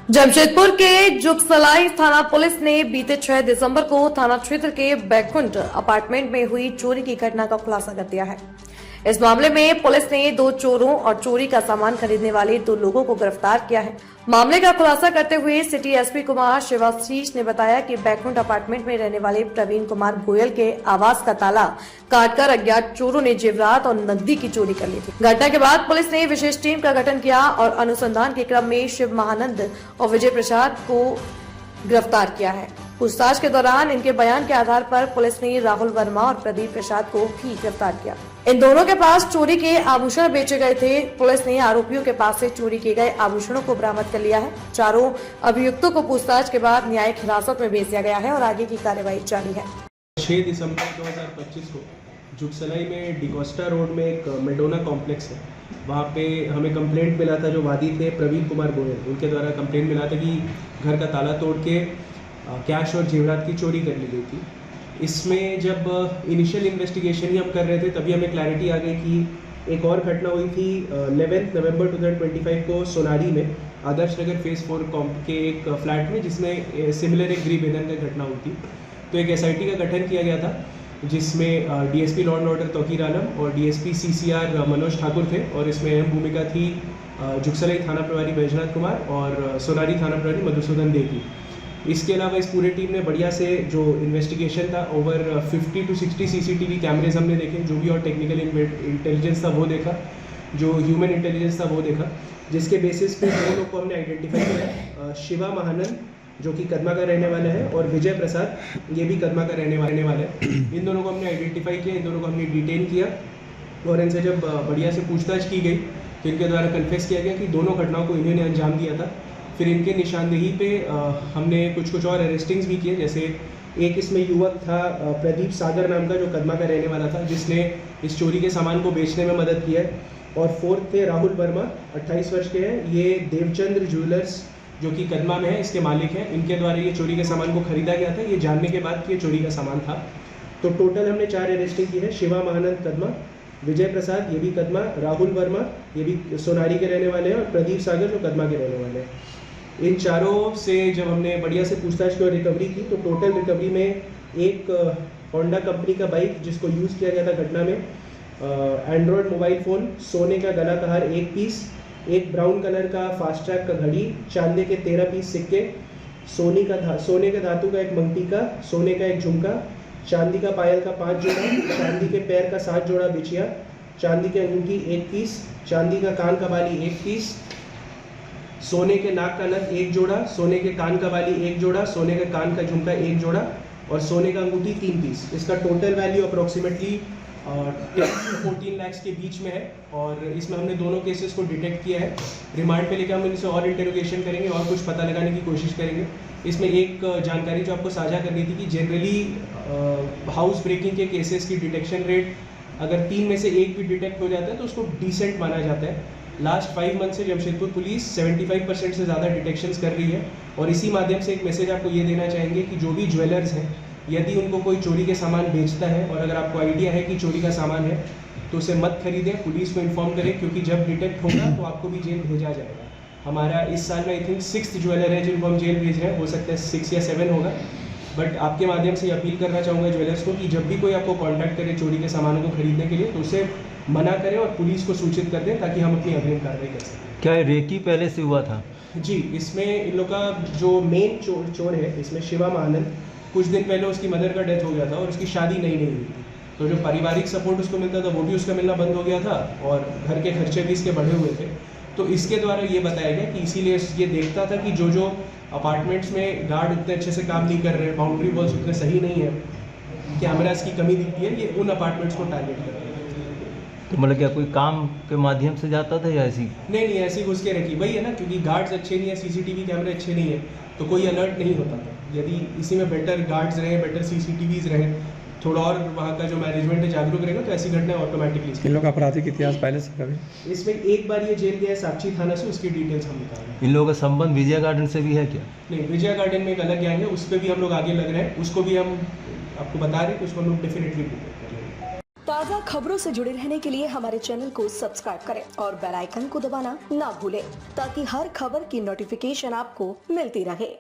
जमशेदपुर के जुगसलाई थाना पुलिस ने बीते 6 दिसंबर को थाना क्षेत्र के बैकुंठ अपार्टमेंट में हुई चोरी की घटना का खुलासा कर दिया है। इस मामले में पुलिस ने 2 चोरों और चोरी का सामान खरीदने वाले 2 लोगों को गिरफ्तार किया है। मामले का खुलासा करते हुए सिटी एसपी कुमार शिवाशीष ने बताया कि बैकुंठ अपार्टमेंट में रहने वाले प्रवीण कुमार गोयल के आवास का ताला काटकर अज्ञात चोरों ने जेवरात और नकदी की चोरी कर ली थी। घटना के बाद पुलिस ने विशेष टीम का गठन किया और अनुसंधान के क्रम में शिव महानंद और विजय प्रसाद को गिरफ्तार किया है। पूछताछ के दौरान इनके बयान के आधार पर पुलिस ने राहुल वर्मा और प्रदीप प्रसाद को भी गिरफ्तार किया। इन दोनों के पास चोरी के आभूषण बेचे गए थे। पुलिस ने आरोपियों के पास से चोरी किए गए आभूषणों को बरामद कर लिया है। चारों अभियुक्तों को पूछताछ के बाद न्यायिक हिरासत में भेज दिया गया है और आगे की कार्यवाही जारी है। 6 दिसंबर 2025 को जुगसलाई में डिकोस्टा रोड में एक मेडोना कॉम्प्लेक्स है, वहाँ पे हमें कंप्लेंट मिला था। जो वादी थे प्रवीण कुमार गोयल, उनके द्वारा कंप्लेंट मिला था कि घर का ताला तोड़ के कैश और जेवरात की चोरी कर ली गई थी। इसमें जब इनिशियल इन्वेस्टिगेशन ही हम कर रहे थे तभी हमें क्लैरिटी आ गई कि एक और घटना हुई थी 11 नवंबर 2025 को सोनारी में आदर्श नगर फेज 4 कॉम्प के एक फ्लैट में, जिसमें सिमिलर एक गृह भेदन की घटना हुई थी। तो एक SIT का गठन किया गया था, जिसमें DSP law and order Tauqeer Alam और DSP CCR मनोज ठाकुर थे, और इसमें अहम भूमिका थी जुगसलाई थाना प्रभारी बैजनाथ कुमार और सोनारी थाना प्रभारी मधुसूदन दे की। इसके अलावा इस पूरे टीम ने बढ़िया से जो इन्वेस्टिगेशन था, ओवर 50 to 60 CCTV कैमरेज हमने देखे, जो भी और टेक्निकल इंटेलिजेंस था वो देखा, जो ह्यूमन इंटेलिजेंस था वो देखा, जिसके बेसिस पे 2 लोग को हमने आइडेंटिफाई किया। शिवा महानंद जो कि कदमा का रहने वाला है, और विजय प्रसाद ये भी कदमा का रहने वाला है। इन दोनों को हमने आइडेंटिफाई किया, इन दोनों को हमने डिटेन किया, और इनसे जब बढ़िया से पूछताछ की गई तो इनके द्वारा कन्फेस किया गया कि दोनों घटनाओं को इन्होंने अंजाम दिया था। फिर इनके निशानदेही पे हमने कुछ और अरेस्टिंग्स भी किए। जैसे एक इसमें युवक था प्रदीप सागर नाम का, जो कदमा का रहने वाला था, जिसने इस चोरी के सामान को बेचने में मदद की है। और 4th थे राहुल वर्मा, 28 वर्ष के हैं, ये देवचंद्र ज्वेलर्स जो कि कदमा में है इसके मालिक हैं। इनके द्वारा ये चोरी के सामान को खरीदा गया था, ये जानने के बाद कि ये चोरी का सामान था। तो टोटल हमने 4 अरेस्टिंग की है। शिवा महानंद कदमा, विजय प्रसाद ये भी कदमा, राहुल वर्मा ये भी सोनारी के रहने वाले हैं, और प्रदीप सागर जो कदमा के रहने वाले हैं। इन चारों से जब हमने बढ़िया से पूछताछ की और रिकवरी की, तो टोटल रिकवरी में एक होंडा कंपनी का बाइक जिसको यूज़ किया गया था घटना में, एंड्रॉयड मोबाइल फ़ोन, सोने का गला का हार 1 पीस, एक ब्राउन कलर का फास्ट ट्रैक का घड़ी, चांदी के 13 पीस सिक्के, सोने के धातु का एक मंगटीका, सोने का एक झुमका, चांदी का पायल का 5 जोड़ा, चांदी के पैर का 7 जोड़ा बिछिया, चांदी के अंगूठी 1 पीस, चांदी का कान का बाली 1 पीस, सोने के नाक का नथ 1 जोड़ा, सोने के कान का बाली 1 जोड़ा, सोने के कान का झुमका 1 जोड़ा, और सोने का अंगूठी 3 पीस। इसका टोटल वैल्यू अप्रोक्सीमेटली 14 लाख के बीच में है। और इसमें हमने दोनों केसेस को डिटेक्ट किया है। रिमांड पे लेकर हम इनसे और इंटेरोगेशन करेंगे और कुछ पता लगाने की कोशिश करेंगे। इसमें एक जानकारी जो आपको साझा करनी थी कि जनरली हाउस ब्रेकिंग के केसेस की डिटेक्शन रेट अगर 3 में से 1 भी डिटेक्ट हो जाता है तो उसको डिसेंट माना जाता है। लास्ट 5 मंथ से जमशेदपुर पुलिस 75% से ज़्यादा डिटेक्शंस कर रही है, और इसी माध्यम से एक मैसेज आपको ये देना चाहेंगे कि जो भी ज्वेलर्स हैं, यदि उनको कोई चोरी के सामान बेचता है और अगर आपको आइडिया है कि चोरी का सामान है तो उसे मत खरीदें, पुलिस को इन्फॉर्म करें, क्योंकि जब डिटेक्ट होगा तो आपको भी जेल भेजा जाएगा। हमारा इस साल में आई थिंक 6th ज्वेलर है जिनको हम जेल भेज रहे हैं, हो सकता है 6 या 7 होगा। बट आपके माध्यम से अपील करना चाहूँगा ज्वेलर्स को कि जब भी कोई आपको कॉन्टैक्ट करे चोरी के सामानों को खरीदने के लिए तो उसे मना करें और पुलिस को सूचित कर दें, ताकि हम अपनी अग्रिम कार्रवाई कर सकें। क्या रेकी पहले से हुआ था? जी, इसमें इन लोग का जो मेन चोर है इसमें शिवा महानंद, कुछ दिन पहले उसकी मदर का डेथ हो गया था और उसकी शादी नहीं हुई थी, तो जो पारिवारिक सपोर्ट उसको मिलता था वो भी उसका मिलना बंद हो गया था, और घर के खर्चे भी इसके बढ़े हुए थे। तो इसके द्वारा ये बताया गया कि इसीलिए ये देखता था कि जो अपार्टमेंट्स में गार्ड उतने अच्छे से काम नहीं कर रहे, बाउंड्री वॉल्स उतने सही नहीं है, कैमरास की कमी दिखती है, ये उन अपार्टमेंट्स को टारगेट कर रहे हैं। तो मतलब क्या कोई काम के माध्यम से जाता था या ऐसी? नहीं, ऐसी घुस के रखी वही है ना, क्योंकि गार्ड्स अच्छे नहीं है, CCTV कैमरे अच्छे नहीं है, तो कोई अलर्ट नहीं होता था। यदि इसी में बेटर गार्ड्स रहे, बेटर CCTVs रहे, थोड़ा और वहाँ का जो मैनेजमेंट है जागरूक रहेगा, तो ऐसी घटनाएं ऑटोमेटिकली। इन लोग का आपराधिक इतिहास पहले से कभी? इसमें एक बार ये जेल गया है साक्षी थाना से, उसकी डिटेल्स हम निकाल रहे हैं। इन लोगों का संबंध विजय गार्डन से भी है क्या? नहीं, विजय गार्डन में एक अलग गैंग है, उस पर भी हम लोग आगे लग रहे हैं, उसको भी हम आपको बता रहे हैं कि उसको हम लोग डेफिनेटली डिटेक्ट कर लेंगे। ताज़ा खबरों से जुड़े रहने के लिए हमारे चैनल को सब्सक्राइब करें और बेल आइकन को दबाना ना भूलें ताकि हर खबर की नोटिफिकेशन आपको मिलती रहे।